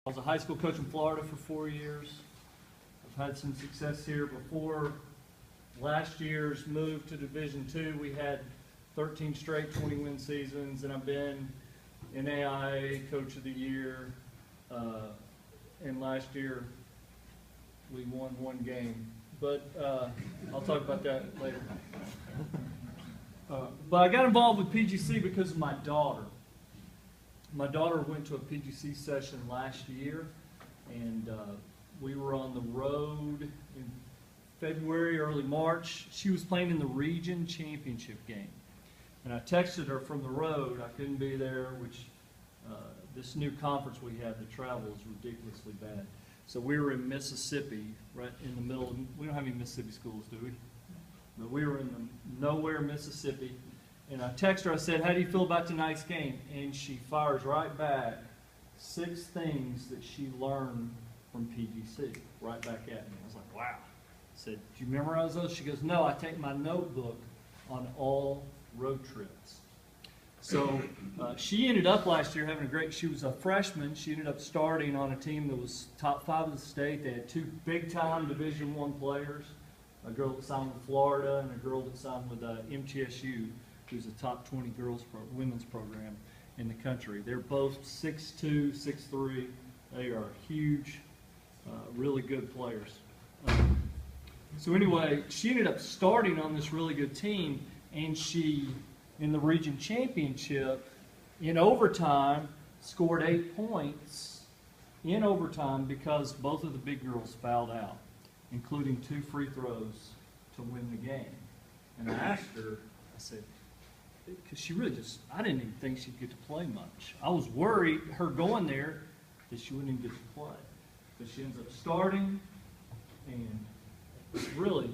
I was a high school coach in Florida for 4 years. I've had some success here. Before last year's move to Division II, we had 13 straight 20-win seasons, and I've been NAIA Coach of the Year. And last year, we won one game. But I'll talk about that later. But I got involved with PGC because of my daughter. My daughter went to a PGC session last year, and we were on the road in February, early March. She was playing in the region championship game. And I texted her from the road. I couldn't be there, which this new conference we have, the travel is ridiculously bad. So we were in Mississippi, right in the middle of, we don't have any Mississippi schools, do we? But we were in the nowhere, Mississippi. And I texted her, I said, how do you feel about tonight's game? And she fires right back 6 things that she learned from PGC, right back at me. I was like, wow. I said, do you memorize those? She goes, no, I take my notebook on all road trips. So she ended up last year having a great, she was a freshman. She ended up starting on a team that was top 5 of the state. They had 2 big-time Division I players, a girl that signed with Florida and a girl that signed with MTSU, who's a top 20 women's program in the country. They're both 6'2", 6'3". They are huge, really good players. So anyway, she ended up starting on this really good team, and she, in the region championship, in overtime, scored 8 points in overtime because both of the big girls fouled out, including 2 free throws to win the game. And I asked her, I said, because she really just, I didn't even think she'd get to play much. I was worried, her going there, that she wouldn't even get to play. But she ends up starting, and really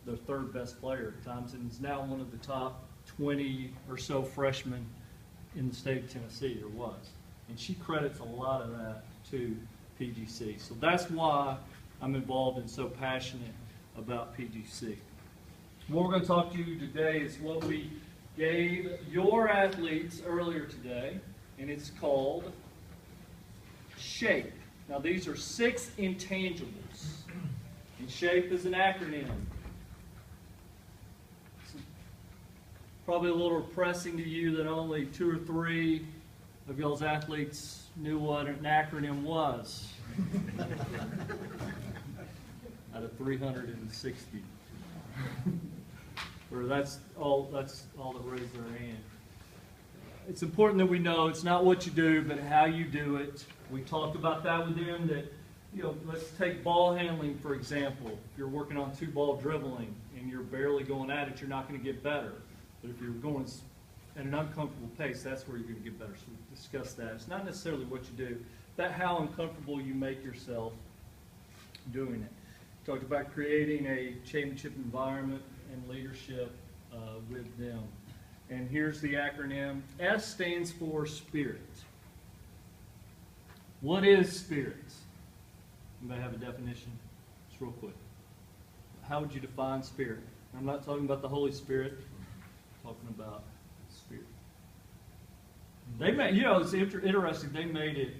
their 3rd best player at times, and is now one of the top 20 or so freshmen in the state of Tennessee, or was. And she credits a lot of that to PGC. So that's why I'm involved and so passionate about PGC. What we're going to talk to you today is what we gave your athletes earlier today, and it's called SHAPE. Now these are 6 intangibles, and SHAPE is an acronym. It's probably a little depressing to you that only 2 or 3 of y'all's athletes knew what an acronym was out of 360. Or that's all that raised their hand. It's important that we know it's not what you do, but how you do it. We talked about that with them, that, let's take ball handling, for example. If you're working on 2-ball dribbling and you're barely going at it, you're not going to get better. But if you're going at an uncomfortable pace, that's where you're going to get better. So we discussed that. It's not necessarily what you do, but how uncomfortable you make yourself doing it. We talked about creating a championship environment and leadership with them. And here's the acronym. S stands for spirit. What is spirit? Anybody have a definition? Just real quick. How would you define spirit? I'm not talking about the Holy Spirit. I'm talking about spirit. They made, it's interesting. They made it,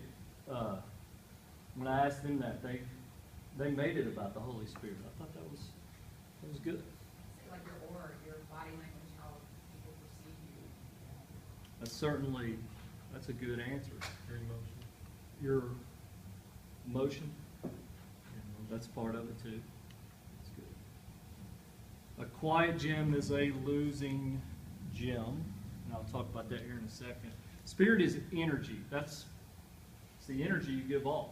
when I asked them that, they made it about the Holy Spirit. I thought that was good. Like your aura, your body language, how people perceive you. That's a good answer. Your emotion. Your emotion? That's part of it too. That's good. A quiet gym is a losing gym, and I'll talk about that here in a second. Spirit is energy. It's the energy you give off.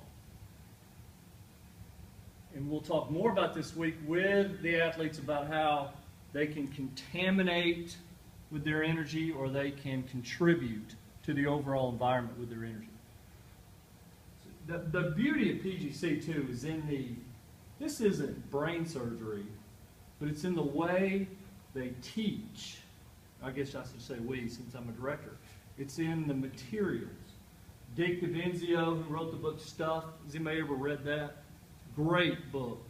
And we'll talk more about this week with the athletes about how they can contaminate with their energy, or they can contribute to the overall environment with their energy. The beauty of PGC too is this isn't brain surgery, but it's in the way they teach. I guess I should say we, since I'm a director. It's in the materials. Dick DeVenzio, who wrote the book Stuff, has anybody ever read that? Great book.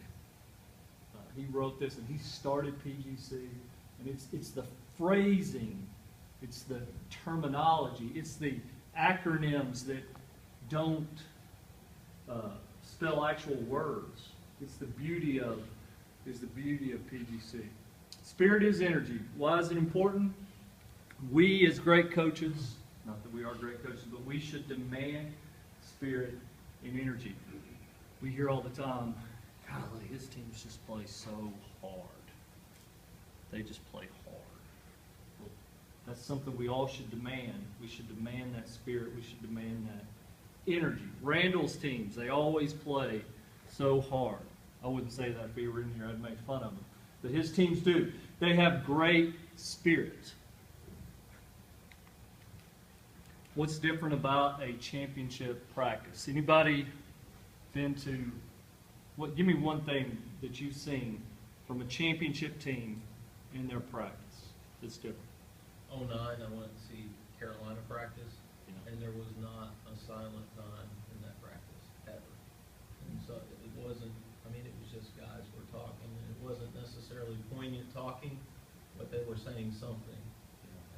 He wrote this, and he started PGC, and it's the phrasing, it's the terminology, it's the acronyms that don't spell actual words. It's the beauty of PGC. Spirit is energy. Why is it important? We as great coaches, not that we are great coaches, but we should demand spirit and energy. We hear all the time, golly, his teams just play so hard. They just play hard. Well, that's something we all should demand. We should demand that spirit. We should demand that energy. Randall's teams, they always play so hard. I wouldn't say that if he were in here, I'd make fun of him. But his teams do. They have great spirit. What's different about a championship practice? Anybody been to, give me one thing that you've seen from a championship team in their practice that's different. 2009, I went to see Carolina practice, Yeah. and there was not a silent time in that practice, ever. And so it wasn't, I mean, it was just guys were talking, and it wasn't necessarily poignant talking, but they were saying something,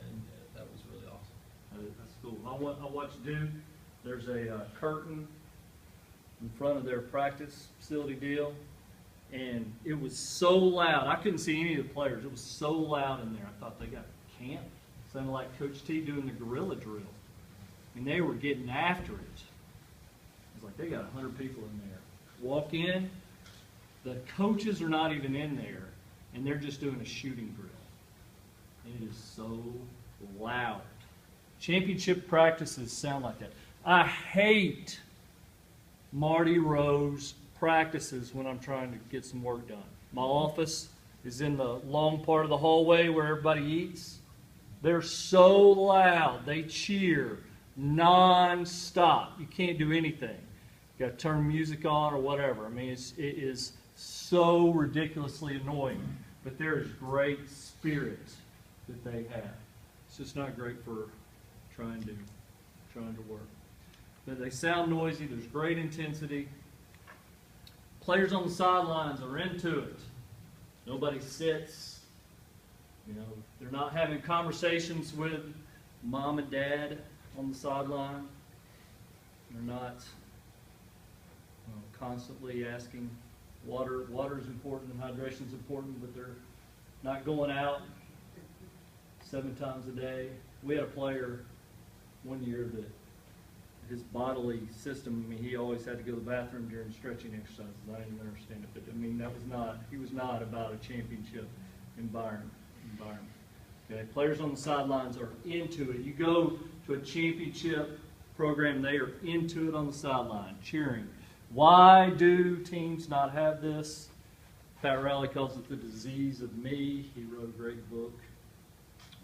and that was really awesome. That's cool. I watched Duke. There's a curtain in front of their practice facility deal, and it was so loud. I couldn't see any of the players. It was so loud in there. I thought they got camp. Sounded like Coach T doing the guerrilla drill. I mean, they were getting after it. It was like they got 100 people in there. Walk in, the coaches are not even in there, and they're just doing a shooting drill. It is so loud. Championship practices sound like that. I hate Marty Rose practices when I'm trying to get some work done. My office is in the long part of the hallway where everybody eats. They're so loud. They cheer non-stop. You can't do anything. You got to turn music on or whatever. I mean, it is so ridiculously annoying. But there is great spirit that they have. It's just not great for trying to work. But they sound noisy. There's great intensity. Players on the sidelines are into it. Nobody sits. You know, they're not having conversations with mom and dad on the sideline. They're not constantly asking. Water is important and hydration is important, but they're not going out 7 times a day. We had a player one year that his bodily system, I mean, he always had to go to the bathroom during stretching exercises. I didn't even understand it, but I mean, he was not about a championship environment. Okay, players on the sidelines are into it. You go to a championship program, they are into it on the sideline, cheering. Why do teams not have this? Pat Riley calls it the disease of me. He wrote a great book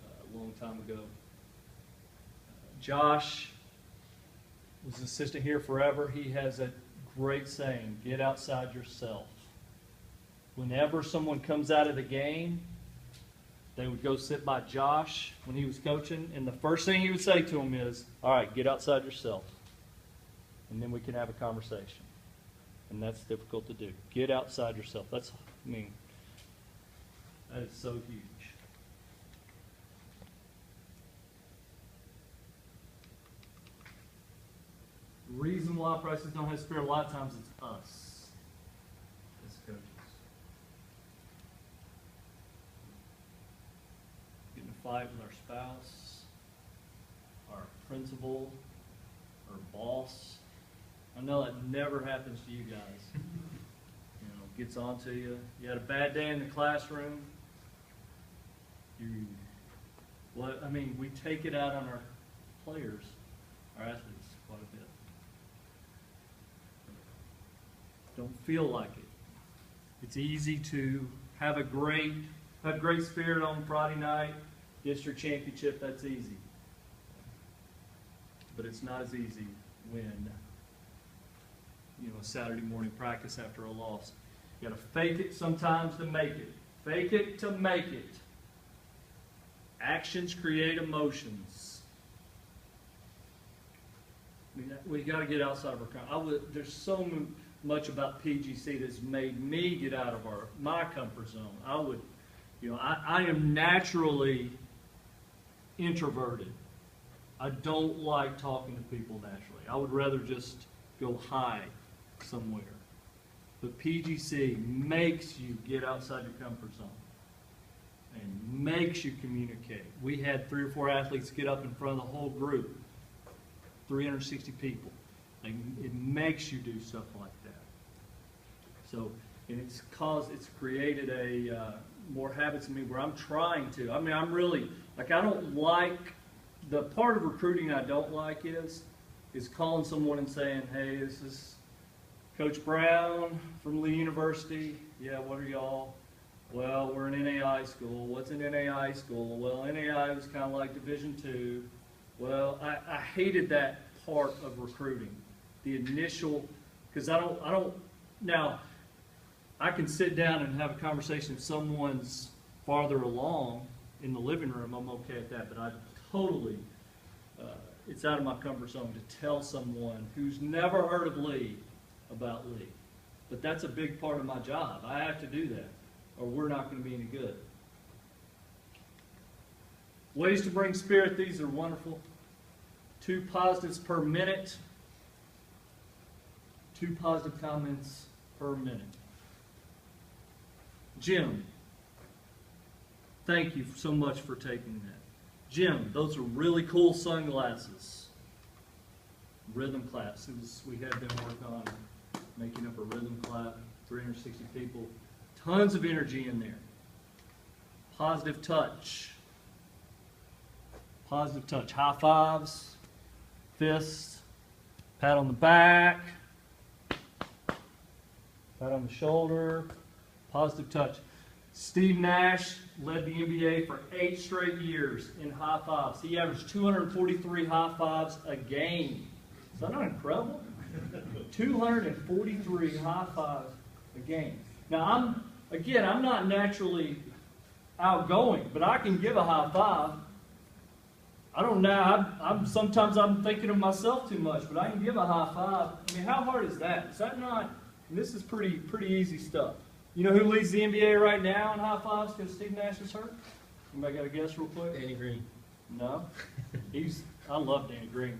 a long time ago. Josh was an assistant here forever. He has a great saying, get outside yourself. Whenever someone comes out of the game, they would go sit by Josh when he was coaching, and the first thing he would say to him is, all right, get outside yourself, and then we can have a conversation. And that's difficult to do. Get outside yourself. That is so huge. The reason why prices don't have spirit, a lot of times it's us as coaches. Get in a fight with our spouse, our principal, our boss. I know that never happens to you guys. You know, gets on to you. You had a bad day in the classroom. We take it out on our players, our athletes, quite a bit. Don't feel like it. It's easy to have great spirit on Friday night, district championship, that's easy. But it's not as easy when, a Saturday morning practice after a loss. You got to fake it sometimes to make it. Fake it to make it. Actions create emotions. We got to get outside of our comfort. There's so much about PGC that's made me get out of my comfort zone. I am naturally introverted. I don't like talking to people naturally. I would rather just go high somewhere. But PGC makes you get outside your comfort zone and makes you communicate. We had 3 or 4 athletes get up in front of the whole group, 360 people. And it makes you do stuff like that. So, and it's created a more habits in me where I'm trying to. I mean, I'm really, like, I don't like, the part of recruiting I don't like is calling someone and saying, hey, this is Coach Brown from Lee University. Yeah, what are y'all? Well, we're an NAI school. What's an NAI school? Well, NAI was kind of like Division II. Well, I hated that part of recruiting. The initial, because I don't, now, I can sit down and have a conversation if someone's farther along in the living room, I'm okay at that, but I totally, it's out of my comfort zone to tell someone who's never heard of Lee about Lee. But that's a big part of my job. I have to do that, or we're not going to be any good. Ways to bring spirit, these are wonderful. 2 positives per minute. 2 positive comments per minute. Jim, thank you so much for taking that. Jim, those are really cool sunglasses. Rhythm claps. We had them work on making up a rhythm clap, 360 people. Tons of energy in there. Positive touch. Positive touch. High fives, fists, pat on the back, pat on the shoulder, positive touch. Steve Nash led the NBA for 8 straight years in high fives. He averaged 243 high fives a game. Is that not incredible? 243 high fives a game. Now, I'm not naturally outgoing, but I can give a high five. I don't know. Sometimes I'm thinking of myself too much, but I can give a high five. I mean, how hard is that? Is that not? This is pretty easy stuff. You know who leads the NBA right now in high fives because Steve Nash is hurt? Anybody got a guess real quick? Danny Green. No. I love Danny Green.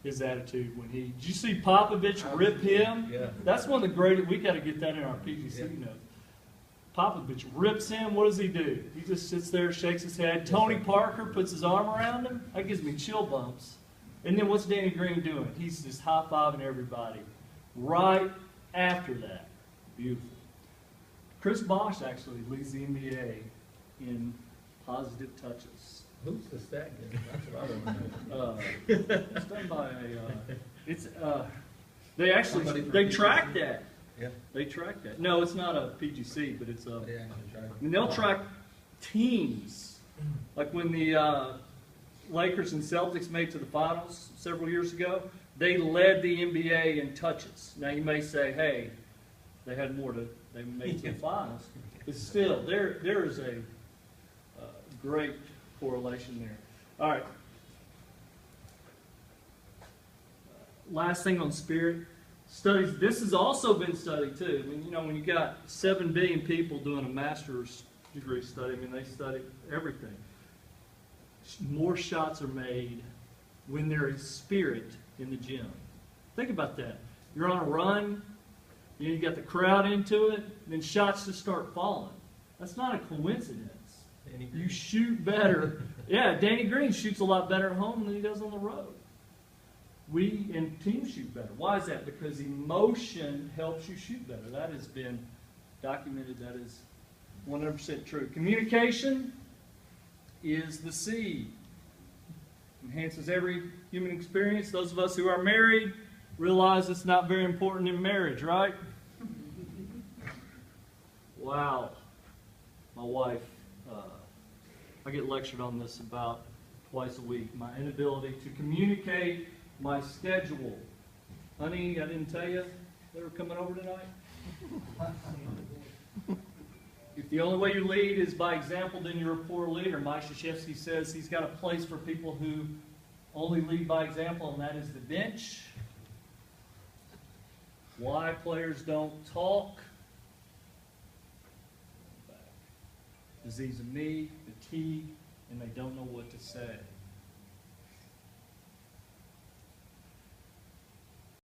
His attitude when did you see Popovich rip him? Yeah. That's one of the greatest. We got to get that in our PGC notes. Popovich rips him. What does he do? He just sits there, shakes his head. Tony Parker puts his arm around him. That gives me chill bumps. And then what's Danny Green doing? He's just high-fiving everybody right after that. Beautiful. Chris Bosh actually leads the NBA in positive touches. Who's the stat guy? That's what I want to know. It's done by they track that. Yeah. They track that. No, it's not a PGC, but it's a. They actually track it. And they'll track teams. Like when the Lakers and Celtics made to the finals several years ago, they led the NBA in touches. Now you may say, hey, they had more to. They made to the finals, but still, there is a great correlation there. All right. Last thing on spirit studies. This has also been studied too. I mean, you know, when you got 7 billion people doing a master's degree study, I mean, they study everything. More shots are made when there is spirit in the gym. Think about that. You're on a run. You got the crowd into it, then shots just start falling. That's not a coincidence. You shoot better. Yeah, Danny Green shoots a lot better at home than he does on the road. We and teams shoot better. Why is that? Because emotion helps you shoot better. That has been documented. That is 100% true. Communication is the seed. Enhances every human experience. Those of us who are married realize it's not very important in marriage, right? Wow. My wife, I get lectured on this about twice a week. My inability to communicate my schedule. Honey, I didn't tell you they were coming over tonight? If the only way you lead is by example, then you're a poor leader. Mike Krzyzewski says he's got a place for people who only lead by example, and that is the bench. Why players don't talk. Disease of me, fatigue, and they don't know what to say.